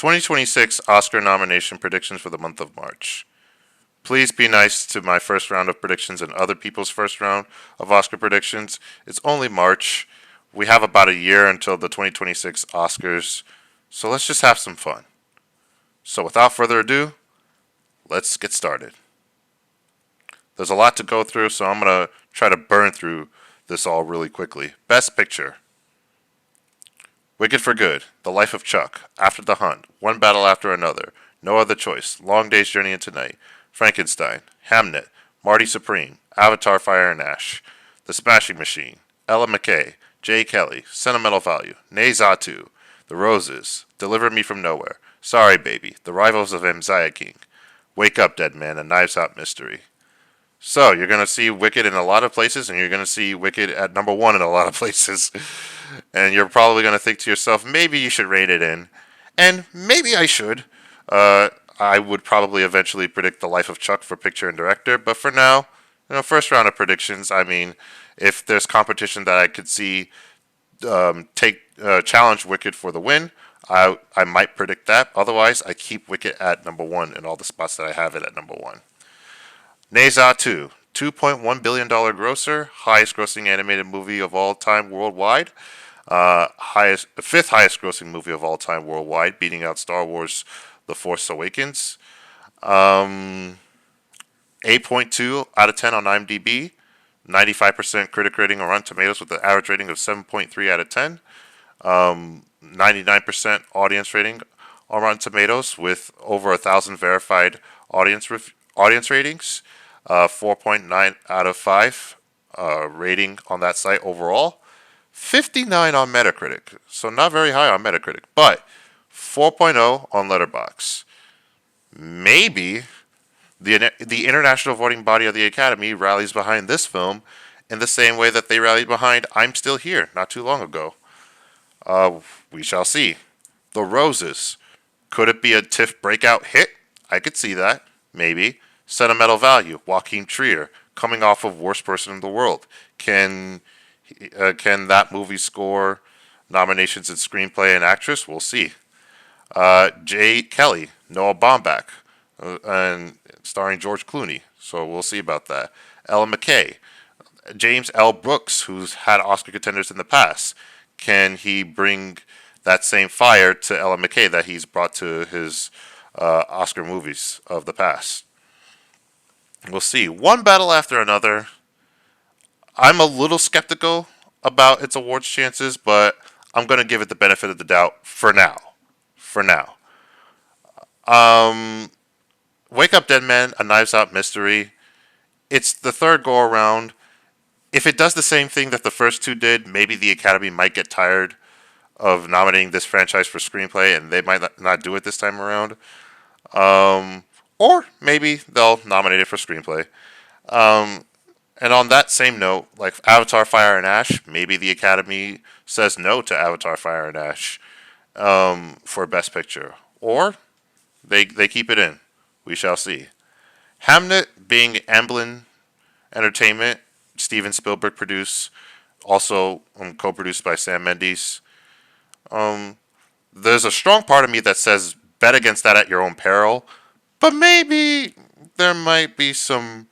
2026 Oscar nomination predictions for the month of March. Please be nice to my first round of predictions and other people's first round of Oscar predictions. It's only March. We have about a year until the 2026 Oscars, so let's just have some fun. So without further ado, let's get started. There's a lot to go through, so I'm going to try to burn through this all really quickly. Best Picture. Wicked for Good, The Life of Chuck, After the Hunt, One Battle After Another, No Other Choice, Long Day's Journey into Night, Frankenstein, Hamnet, Marty Supreme, Avatar Fire and Ash, The Smashing Machine, Ella McKay, Jay Kelly, Sentimental Value, Ne Zha 2, The Roses, Deliver Me from Nowhere, Sorry Baby, The Rivals of Mzia King, Wake Up Dead Man, A Knives Out Mystery. So, you're going to see Wicked in a lot of places, and you're going to see Wicked at number one in a lot of places. And you're probably going to think to yourself, maybe you should rate it in. And maybe I should. I would probably eventually predict The Life of Chuck for picture and director. But for now, first round of predictions, I mean, if there's competition that I could see challenge Wicked for the win, I might predict that. Otherwise, I keep Wicked at number one in all the spots that I have it at number one. Ne Zha 2, $2.1 billion grosser, highest grossing animated movie of all time worldwide, fifth highest grossing movie of all time worldwide, beating out Star Wars The Force Awakens. 8.2 out of 10 on IMDb, 95% critic rating on Rotten Tomatoes with an average rating of 7.3 out of 10. 99% audience rating on Rotten Tomatoes with over 1,000 verified audience ratings. 4.9 out of 5 rating on that site overall. 59 on Metacritic, so not very high on Metacritic, but 4.0 on Letterboxd. Maybe the international voting body of the Academy rallies behind this film in the same way that they rallied behind I'm Still Here not too long ago. We shall see. The Roses. Could it be a TIFF breakout hit? I could see that. Maybe. Sentimental Value, Joaquin Trier, coming off of Worst Person in the World. Can that movie score nominations in screenplay and actress? We'll see. Jay Kelly, Noah Baumbach, and starring George Clooney. So we'll see about that. Ella McKay, James L. Brooks, who's had Oscar contenders in the past. Can he bring that same fire to Ella McKay that he's brought to his Oscar movies of the past? We'll see. One Battle After Another. I'm a little skeptical about its awards chances, but I'm going to give it the benefit of the doubt for now. For now. Wake Up Dead Man, A Knives Out Mystery. It's the third go around. If it does the same thing that the first two did, maybe the Academy might get tired of nominating this franchise for screenplay, and they might not do it this time around. Or maybe they'll nominate it for screenplay. And on that same note, like Avatar Fire and Ash, maybe the Academy says no to Avatar Fire and Ash for Best Picture. Or they keep it in. We shall see. Hamnet being Amblin Entertainment, Steven Spielberg produced, also co-produced by Sam Mendes. There's a strong part of me that says bet against that at your own peril. But maybe there might be some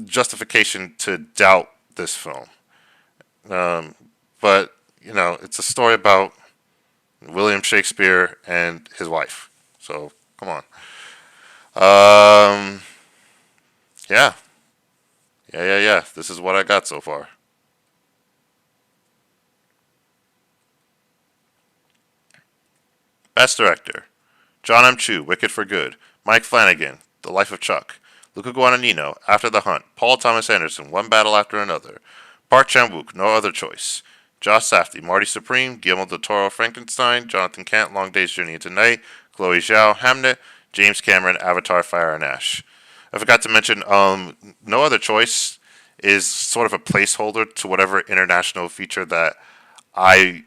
justification to doubt this film. But, it's a story about William Shakespeare and his wife. So, come on. Yeah. Yeah. This is what I got so far. Best Director. John M. Chu, Wicked for Good. Mike Flanagan, The Life of Chuck. Luca Guadagnino, After the Hunt. Paul Thomas Anderson, One Battle After Another. Park Chan-wook, No Other Choice. Josh Safdie, Marty Supreme. Guillermo del Toro, Frankenstein. Jonathan Kent, Long Day's Journey into Night. Chloe Zhao, Hamnet. James Cameron, Avatar Fire and Ash. I forgot to mention, No Other Choice is sort of a placeholder to whatever international feature that I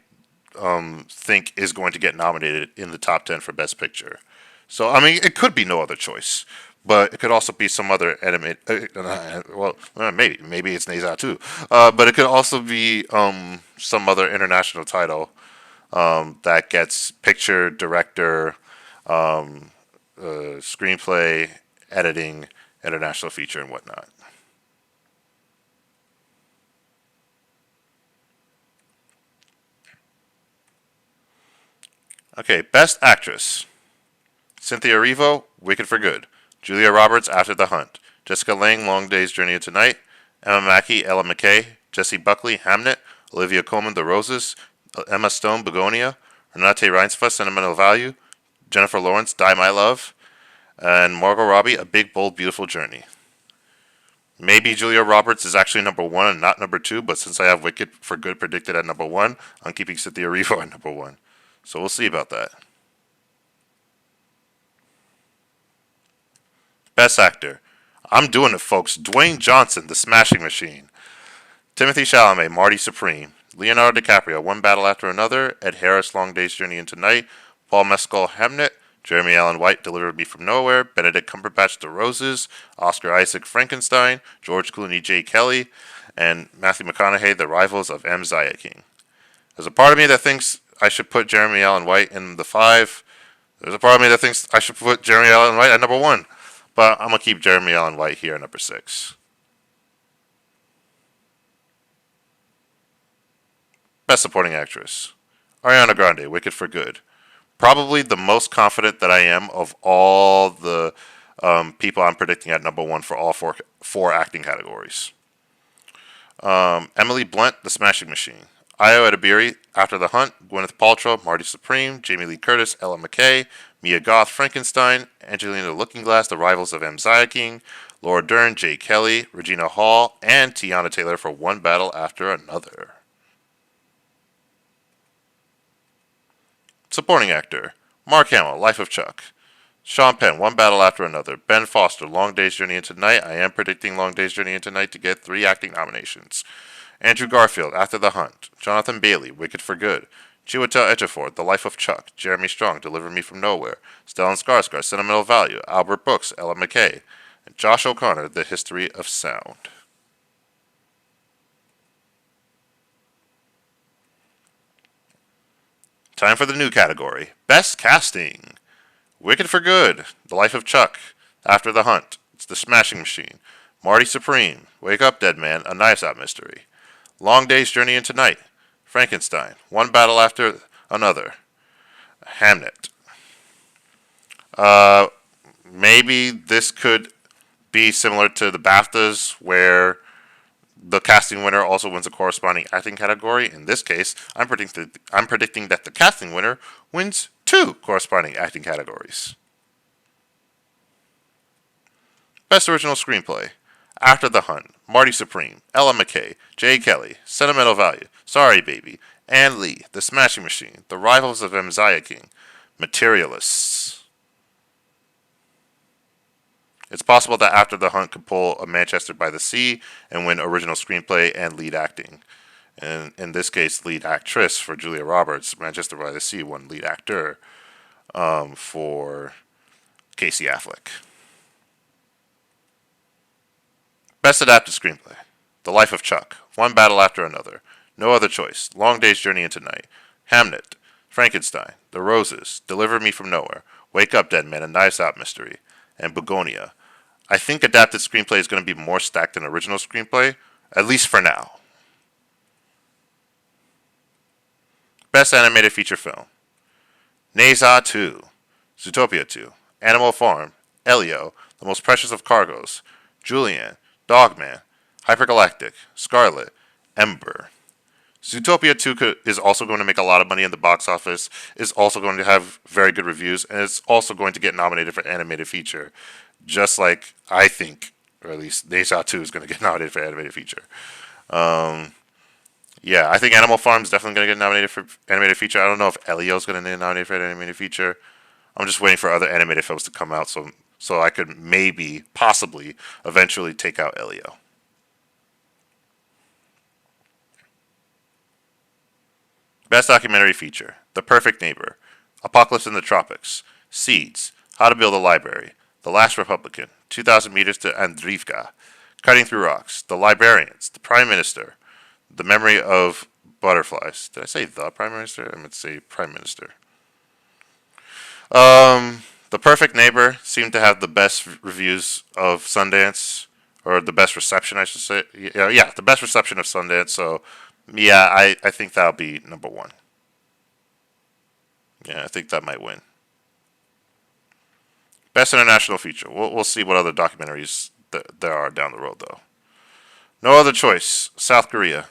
think is going to get nominated in the top 10 for Best Picture. So, I mean, it could be No Other Choice, but it could also be some other anime. Maybe it's Ne Zha too. But it could also be some other international title that gets picture, director, screenplay, editing, international feature, and whatnot. Okay, Best Actress. Cynthia Erivo, Wicked for Good. Julia Roberts, After the Hunt. Jessica Lange, Long Day's Journey into Night. Emma Mackey, Ella McKay. Jessie Buckley, Hamnet. Olivia Colman, The Roses. Emma Stone, Begonia. Renate Reinsva, Sentimental Value. Jennifer Lawrence, Die My Love. And Margot Robbie, A Big, Bold, Beautiful Journey. Maybe Julia Roberts is actually number one and not number two, but since I have Wicked for Good predicted at number one, I'm keeping Cynthia Erivo at number one. So we'll see about that. Best Actor. I'm doing it, folks. Dwayne Johnson, The Smashing Machine. Timothy Chalamet, Marty Supreme. Leonardo DiCaprio, One Battle After Another. Ed Harris, Long Day's Journey into Night. Paul Mescal, Hamnet. Jeremy Allen White, Delivered Me from Nowhere. Benedict Cumberbatch, The Roses. Oscar Isaac, Frankenstein. George Clooney, Jay Kelly. And Matthew McConaughey, The Rivals of M. Zia King. There's a part of me that thinks I should put Jeremy Allen White in the 5. There's a part of me that thinks I should put Jeremy Allen White at number 1. But I'm going to keep Jeremy Allen White here at number 6. Best Supporting Actress. Ariana Grande, Wicked for Good. Probably the most confident that I am of all the people I'm predicting at number 1 for all four acting categories. Emily Blunt, The Smashing Machine. Ayo Edebiri, After the Hunt. Gwyneth Paltrow, Marty Supreme. Jamie Lee Curtis, Ella McKay. Mia Goth, Frankenstein. Angelina Lookingglass, The Rivals of M. Zia King. Laura Dern, Jay Kelly. Regina Hall, and Tiana Taylor for One Battle After Another. Supporting Actor. Mark Hamill, Life of Chuck. Sean Penn, One Battle After Another. Ben Foster, Long Day's Journey into Night. I am predicting Long Day's Journey into Night to get 3 acting nominations. Andrew Garfield, After the Hunt. Jonathan Bailey, Wicked for Good. Chiwetel Ejiofor, The Life of Chuck. Jeremy Strong, Deliver Me from Nowhere. Stellan Skarsgård, Sentimental Value. Albert Brooks, Ella McKay. And Josh O'Connor, The History of Sound. Time for the new category. Best Casting. Wicked for Good. The Life of Chuck. After the Hunt. It's The Smashing Machine. Marty Supreme. Wake Up, Dead Man. A Knives Out Mystery. Long Day's Journey into Night. Frankenstein. One Battle After Another. Hamnet. Maybe this could be similar to the BAFTAs, where the casting winner also wins a corresponding acting category. In this case, I'm predicting that the casting winner wins 2 corresponding acting categories. Best Original Screenplay. After the Hunt. Marty Supreme. Ella McKay. Jay Kelly. Sentimental Value. Sorry Baby. Ann Lee. The Smashing Machine. The Rivals of M. Zia King. Materialists. It's possible that After the Hunt could pull a Manchester by the Sea and win Original Screenplay and Lead Acting. And in this case, Lead Actress for Julia Roberts. Manchester by the Sea won Lead Actor for Casey Affleck. Best Adapted Screenplay. The Life of Chuck. One Battle After Another. No Other Choice. Long Day's Journey into Night. Hamnet. Frankenstein. The Roses. Deliver Me from Nowhere. Wake Up, Dead Man. A Knives Out Mystery. And Begonia. I think adapted screenplay is going to be more stacked than original screenplay, at least for now. Best Animated Feature Film. Ne Zha 2. Zootopia 2. Animal Farm. Elio. The Most Precious of Cargos. Julian. Dogman. Hypergalactic. Scarlet. Ember. Zootopia 2 is also going to make a lot of money in the box office, is also going to have very good reviews, and it's also going to get nominated for animated feature. Just like I think, or at least Ne Zha 2 is going to get nominated for animated feature. Yeah, I think Animal Farm is definitely going to get nominated for animated feature. I don't know if Elio's going to get nominated for animated feature. I'm just waiting for other animated films to come out so I could maybe, possibly, eventually take out Elio. Best Documentary Feature. The Perfect Neighbor. Apocalypse in the Tropics. Seeds. How to Build a Library. The Last Republican. 2,000 Meters to Andrivka. Cutting Through Rocks. The Librarians. The Prime Minister. The Memory of Butterflies. Did I say the Prime Minister? I meant to say Prime Minister. The Perfect Neighbor seemed to have the best reviews of Sundance, or the best reception, I should say. Yeah, the best reception of Sundance. So, yeah, I think that'll be number one. Yeah, I think that might win. Best international feature. We'll see what other documentaries there are down the road, though. No Other Choice. South Korea.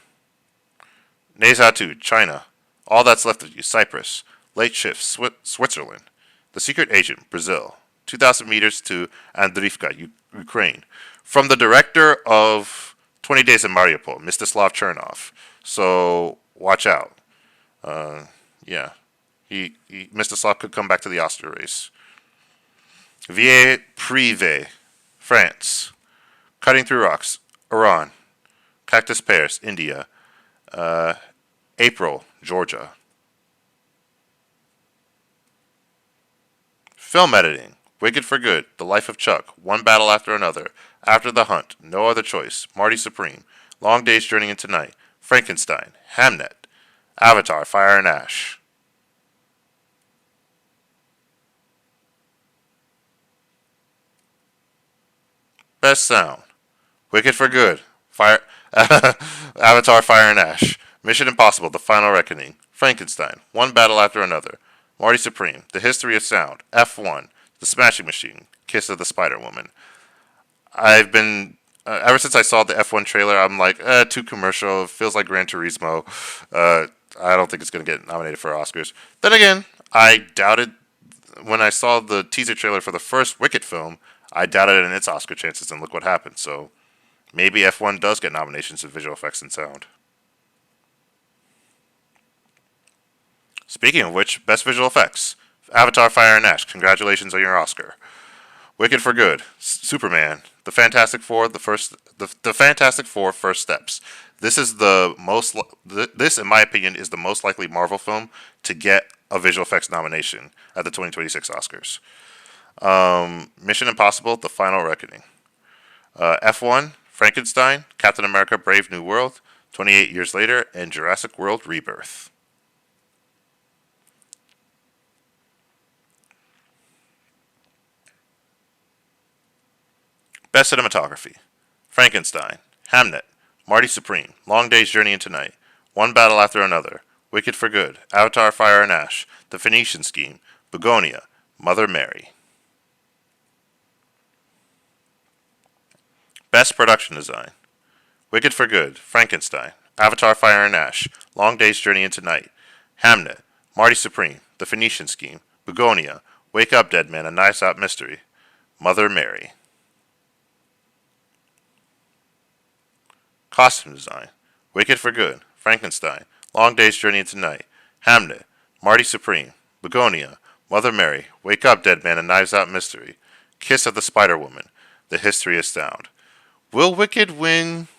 Ne Zha 2. China. All That's Left of You. Cyprus. Late Shift. Switzerland. The Secret Agent. Brazil. 2,000 Meters to Andrivka, Ukraine. From the director of 20 Days in Mariupol, Mstislav Chernov. So watch out. Yeah, Mstislav could come back to the Oscar race. Vie Privé, France. Cutting Through Rocks, Iran. Cactus Pears, India. April, Georgia. Film editing. Wicked for Good, The Life of Chuck, One Battle After Another, After the Hunt, No Other Choice, Marty Supreme, Long Day's Journey into Night, Frankenstein, Hamnet, Avatar, Fire and Ash. Best Sound. Wicked for Good, Fire, Avatar, Fire and Ash, Mission Impossible, The Final Reckoning, Frankenstein, One Battle After Another, Marty Supreme, The History of Sound, F1, The Smashing Machine, Kiss of the Spider Woman. I've been ever since I saw the F1 trailer, I'm like, too commercial. It feels like Gran Turismo. I don't think it's going to get nominated for Oscars. Then again, I doubted when I saw the teaser trailer for the first Wicked film. I doubted it in its Oscar chances, and look what happened. So maybe F1 does get nominations in visual effects and sound. Speaking of which, best visual effects: Avatar, Fire and Ash. Congratulations on your Oscar. Wicked for Good, Superman, The Fantastic Four, the Fantastic Four First Steps. This is the most. This, in my opinion, is the most likely Marvel film to get a visual effects nomination at the 2026 Oscars. Mission Impossible: The Final Reckoning. F1, Frankenstein, Captain America: Brave New World, 28 Years Later, and Jurassic World: Rebirth. Best Cinematography: Frankenstein, Hamnet, Marty Supreme, Long Day's Journey into Night, One Battle After Another, Wicked for Good, Avatar, Fire and Ash, The Phoenician Scheme, Begonia, Mother Mary. Best Production Design: Wicked for Good, Frankenstein, Avatar, Fire and Ash, Long Day's Journey into Night, Hamnet, Marty Supreme, The Phoenician Scheme, Begonia, Wake Up Dead Man, A Knives Out Mystery, Mother Mary. Costume Design: Wicked for Good, Frankenstein, Long Day's Journey into Night, Hamnet, Marty Supreme, Begonia, Mother Mary, Wake Up Dead Man, A Knives Out Mystery, Kiss of the Spider Woman, The History of Sound. Will Wicked win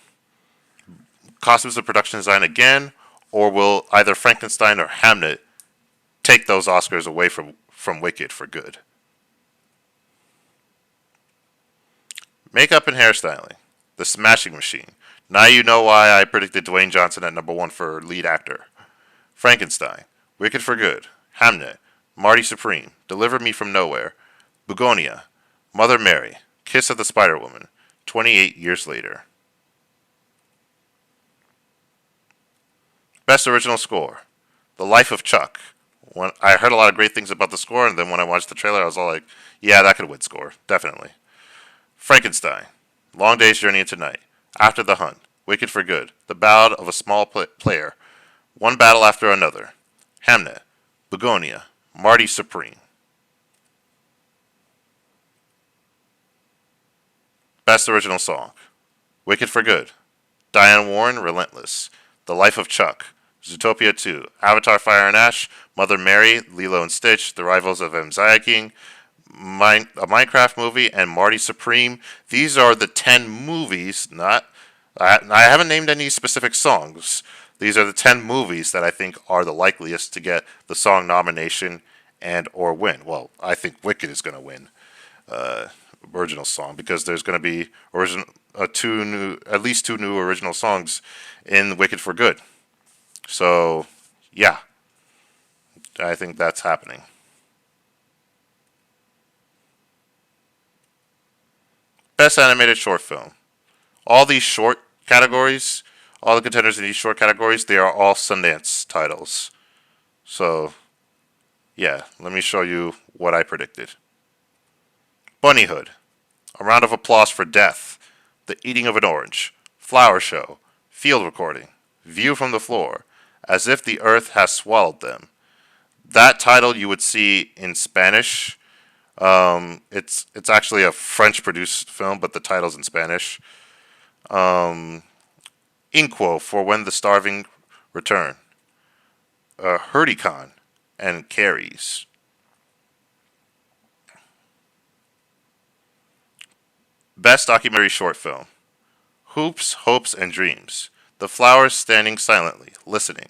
Costumes and Production Design again, or will either Frankenstein or Hamnet take those Oscars away from Wicked for Good? Makeup and Hairstyling: The Smashing Machine. Now you know why I predicted Dwayne Johnson at number one for lead actor. Frankenstein, Wicked for Good, Hamnet, Marty Supreme, Deliver Me from Nowhere, Begonia, Mother Mary, Kiss of the Spider Woman, 28 Years Later. Best Original Score: The Life of Chuck. I heard a lot of great things about the score, and then when I watched the trailer, I was all like, yeah, that could win score, definitely. Frankenstein, Long Day's Journey into Night, After the Hunt, Wicked for Good, The Ballad of a Small Player, One Battle After Another, Hamnet, Begonia, Marty Supreme. Best Original Song: Wicked for Good, Diane Warren, Relentless, The Life of Chuck, Zootopia 2, Avatar, Fire and Ash, Mother Mary, Lilo and Stitch, The Rivals of King, a Minecraft movie, and Marty Supreme. These are the 10 movies, I haven't named any specific songs. These are the 10 movies that I think are the likeliest to get the song nomination and or win. Well, I think Wicked is going to win original song because there's going to be at least two new original songs in Wicked for Good. So, yeah, I think that's happening. Best animated short film. All these short categories, all the contenders in these short categories, they are all Sundance titles. So, yeah, let me show you what I predicted. Bunnyhood. A round of applause for Death. The Eating of an Orange. Flower Show. Field Recording. View from the Floor. As if the Earth has swallowed them. That title you would see in Spanish. It's actually a French produced film, but the title's in Spanish. Inquo for When the Starving Return. Hurdycon and Carries. Best documentary short film. Hoops, Hopes, and Dreams. The Flowers Standing Silently, Listening.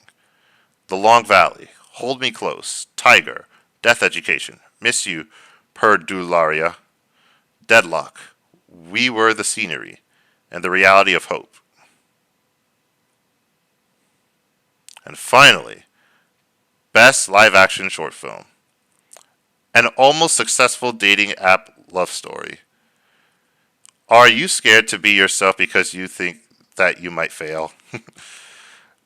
The Long Valley. Hold Me Close. Tiger. Death Education. Miss You. Perdularia. Deadlock. We Were the Scenery. And The Reality of Hope. And finally, Best Live Action Short Film. An almost successful dating app love story. Are you scared to be yourself because you think that you might fail?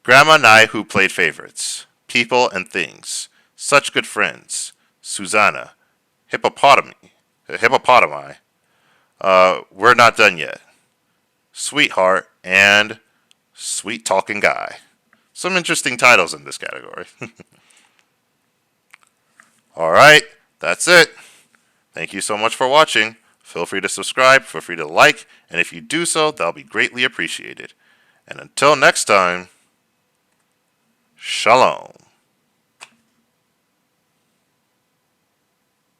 Grandma Nye Who Played Favorites. People and Things. Such Good Friends. Susanna. Hippopotami. We're Not Done Yet. Sweetheart and Sweet Talking Guy. Some interesting titles in this category. Alright, that's it. Thank you so much for watching. Feel free to subscribe, feel free to like, and if you do so, that'll be greatly appreciated. And until next time, Shalom.